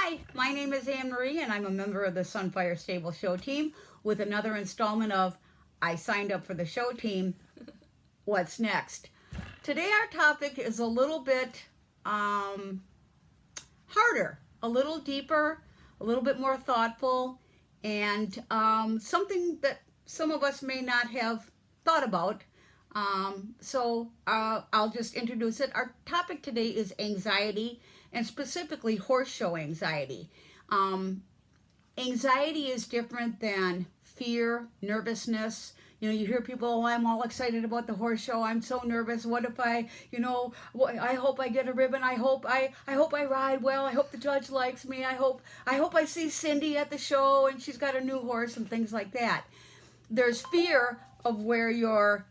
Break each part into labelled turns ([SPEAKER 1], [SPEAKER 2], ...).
[SPEAKER 1] Hi, my name is Anne Marie, and I'm a member of the Sunfire Stable show team with another installment of I Signed Up for the Show Team. What's next? Today, our topic is a little bit harder, a little deeper, a little bit more thoughtful, and something that some of us may not have thought about. So I'll just introduce it. Our topic today is anxiety, and specifically horse show anxiety. Anxiety is different than fear, nervousness. You know, you hear people, oh, I'm all excited about the horse show. I'm so nervous. What if I, I hope I get a ribbon. I hope I ride well. I hope the judge likes me. I hope I see Cindy at the show and she's got a new horse and things like that. There's fear of where you're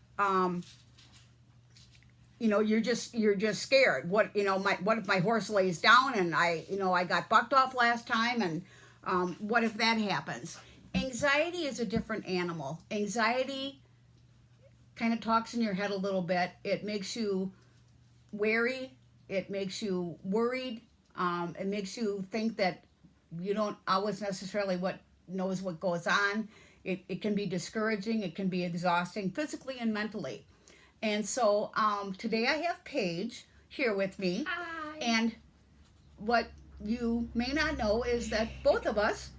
[SPEAKER 1] you're just scared. What if my horse lays down and I got bucked off last time, and what if that happens? Anxiety is a different animal. Anxiety kind of talks in your head a little bit. It makes you wary. It makes you worried. It makes you think that you don't always necessarily knows what goes on. It can be discouraging. It can be exhausting physically and mentally. And so today I have Paige here with me.
[SPEAKER 2] Hi.
[SPEAKER 1] And what you may not know is that both of us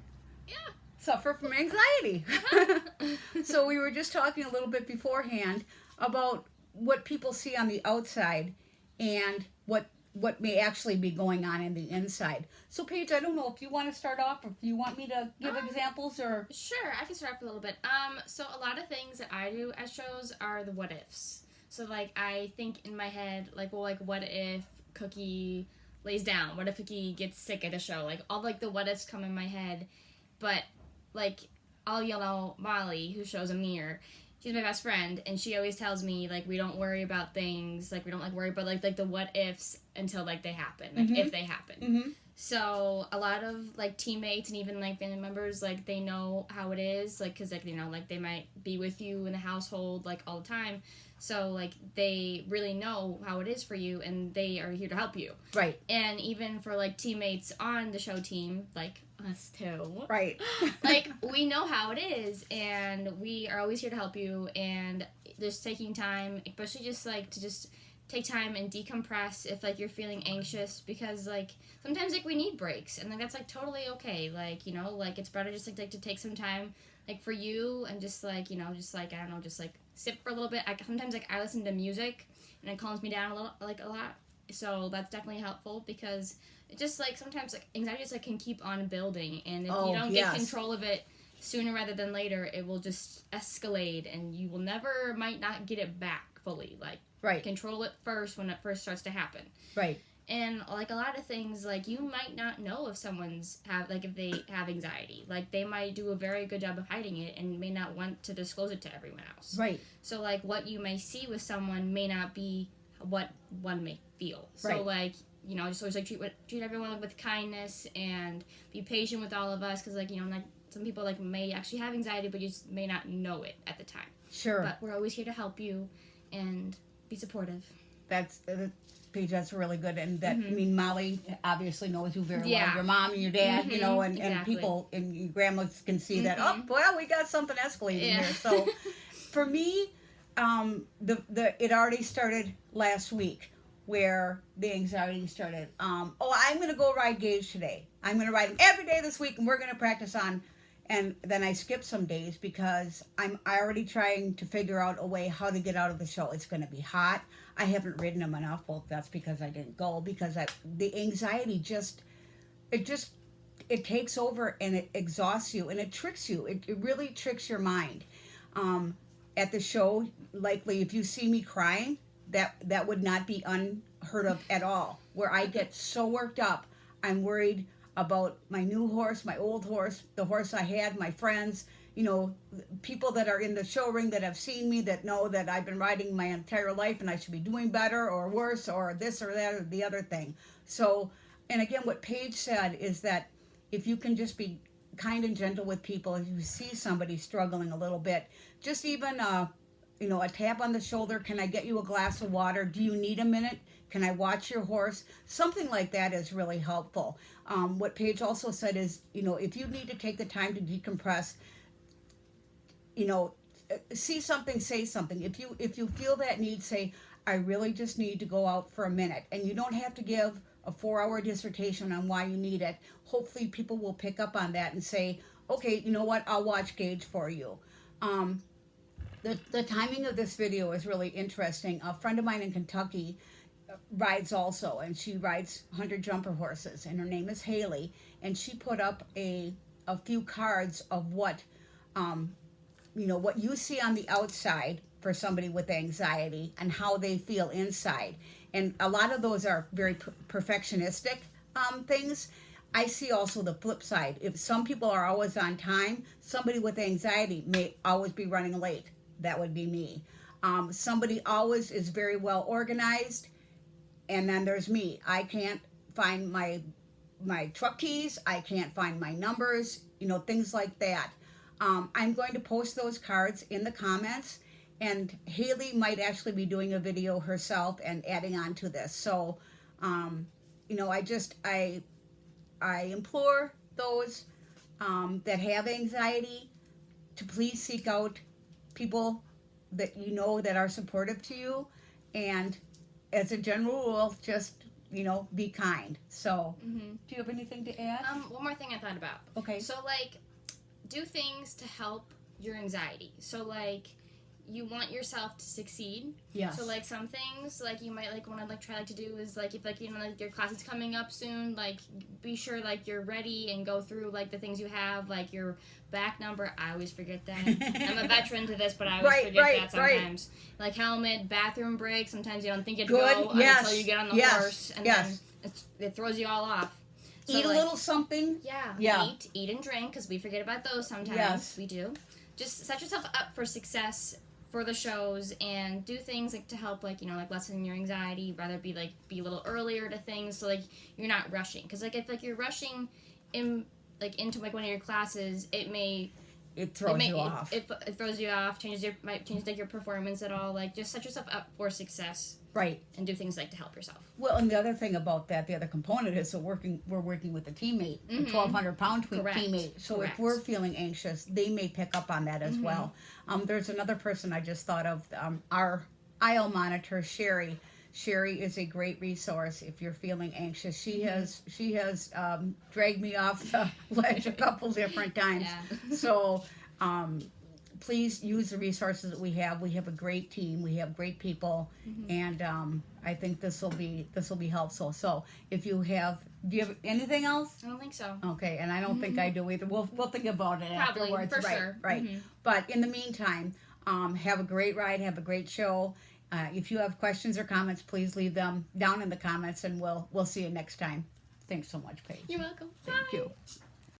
[SPEAKER 1] suffer from anxiety. So we were just talking a little bit beforehand about what people see on the outside and what may actually be going on in the inside. So Paige, I don't know if you want to start off or if you want me to give examples or...
[SPEAKER 2] Sure, I can start off a little bit. So a lot of things that I do at shows are the what ifs. So like I think in my head, what if Cookie lays down? What if Cookie gets sick at the show? Like all the what ifs come in my head. But like I'll yell out Molly, who shows a mirror. She's my best friend, and she always tells me, we don't worry about things, we don't, worry about, the what-ifs until, they happen, if they happen.
[SPEAKER 1] Mm-hmm.
[SPEAKER 2] So, a lot of, teammates and even, family members, they know how it is, because, they might be with you in the household, all the time. So, they really know how it is for you, and they are here to help you.
[SPEAKER 1] Right.
[SPEAKER 2] And even for, teammates on the show team, us too.
[SPEAKER 1] Right.
[SPEAKER 2] We know how it is, and we are always here to help you, and just taking time, especially just, to just take time and decompress if, you're feeling anxious, because, sometimes, we need breaks, and, that's, totally okay, it's better just, to take some time, for you, and just, I don't know, just, sit for a little bit. Sometimes, I listen to music, and it calms me down a lot, so that's definitely helpful, because it just, sometimes, anxiety just, can keep on building, and if you don't get control of it sooner rather than later, it will just escalate, and you will might not get it back fully,
[SPEAKER 1] right.
[SPEAKER 2] Control it first when it first starts to happen.
[SPEAKER 1] Right.
[SPEAKER 2] And, a lot of things, you might not know if someone's if they have anxiety. They might do a very good job of hiding it and may not want to disclose it to everyone else.
[SPEAKER 1] Right.
[SPEAKER 2] So, what you may see with someone may not be what one may feel. So,
[SPEAKER 1] right.
[SPEAKER 2] Just always, treat everyone with kindness and be patient with all of us, because, some people, may actually have anxiety, but you just may not know it at the time.
[SPEAKER 1] Sure.
[SPEAKER 2] But we're always here to help you and be supportive.
[SPEAKER 1] Paige, that's really good. And that,
[SPEAKER 2] Mm-hmm.
[SPEAKER 1] I mean, Molly obviously knows you very well.
[SPEAKER 2] Yeah.
[SPEAKER 1] Your mom and your dad,
[SPEAKER 2] Mm-hmm.
[SPEAKER 1] and
[SPEAKER 2] Exactly.
[SPEAKER 1] people and your grandma can see that,
[SPEAKER 2] Mm-hmm.
[SPEAKER 1] oh, well, we got something escalating here. So for me, it already started last week where the anxiety started. I'm going to go ride Gage today. I'm going to ride him every day this week, and we're going to practice on. And then I skipped some days because I'm already trying to figure out a way how to get out of the show. It's going to be hot. I haven't ridden him enough. Well, that's because I didn't go, because the anxiety it takes over, and it exhausts you, and it tricks you. It really tricks your mind. At the show, likely if you see me crying, that would not be unheard of at all. Where I get so worked up, I'm worried about my new horse, my old horse, the horse I had, my friends, people that are in the show ring that have seen me, that know that I've been riding my entire life and I should be doing better or worse or this or that or the other thing. So, and again, what Paige said is that if you can just be kind and gentle with people, if you see somebody struggling a little bit, just even a tap on the shoulder. Can I get you a glass of water? Do you need a minute? Can I watch your horse? Something like that is really helpful. What Paige also said is, if you need to take the time to decompress, see something, say something. If you feel that need, say, I really just need to go out for a minute. And you don't have to give a 4-hour dissertation on why you need it. Hopefully people will pick up on that and say, okay, you know what, I'll watch Gage for you. The timing of this video is really interesting. A friend of mine in Kentucky rides also, and she rides 100 jumper horses, and her name is Haley, and she put up a few cards of what what you see on the outside for somebody with anxiety and how they feel inside. And a lot of those are very perfectionistic things. I see also the flip side. If some people are always on time, somebody with anxiety may always be running late. That would be me. Somebody always is very well organized, and then there's me. I can't find my truck keys. I can't find my numbers, things like that. I'm going to post those cards in the comments, and Haley might actually be doing a video herself and adding on to this. So, I implore those that have anxiety to please seek out people that that are supportive to you, and as a general rule, just be kind. So, do you have anything to add?
[SPEAKER 2] One more thing I thought about.
[SPEAKER 1] Okay.
[SPEAKER 2] So do things to help your anxiety. So you want yourself to succeed.
[SPEAKER 1] Yes.
[SPEAKER 2] So some things you might want to try to do is if your class is coming up soon, be sure you're ready and go through the things you have, your back number. I always forget that. I'm a veteran to this, but I always forget that sometimes. Helmet, bathroom break. Sometimes you don't think it'd go until you get on the horse, and then it throws you all off. So
[SPEAKER 1] eat a little something.
[SPEAKER 2] Yeah. Eat and drink, because we forget about those sometimes.
[SPEAKER 1] Yes.
[SPEAKER 2] We do. Just set yourself up for success for the shows, and do things to help lessen your anxiety. Rather be a little earlier to things, so you're not rushing. Because if you're rushing into one of your classes, it throws you off. It throws you off. Might change your performance at all. Just set yourself up for success.
[SPEAKER 1] Right.
[SPEAKER 2] And do things to help yourself.
[SPEAKER 1] Well, and the other thing about that, the other component is we're working with a teammate, a 1,200-pound teammate. So if we're feeling anxious, they may pick up on that as well. There's another person I just thought of, our aisle monitor, Sherry. Sherry is a great resource if you're feeling anxious. She has dragged me off the ledge a couple different times. Yeah. So please use the resources that we have. We have a great team. We have great people, and I think this will be helpful. So if do you have anything else?
[SPEAKER 2] I don't think so.
[SPEAKER 1] Okay, and I don't think I do either. We'll think about it afterwards.
[SPEAKER 2] For sure.
[SPEAKER 1] Right. But in the meantime, have a great ride. Have a great show. If you have questions or comments, please leave them down in the comments, and we'll see you next time. Thanks so much, Paige.
[SPEAKER 2] You're welcome.
[SPEAKER 1] Thank
[SPEAKER 2] Bye.
[SPEAKER 1] you.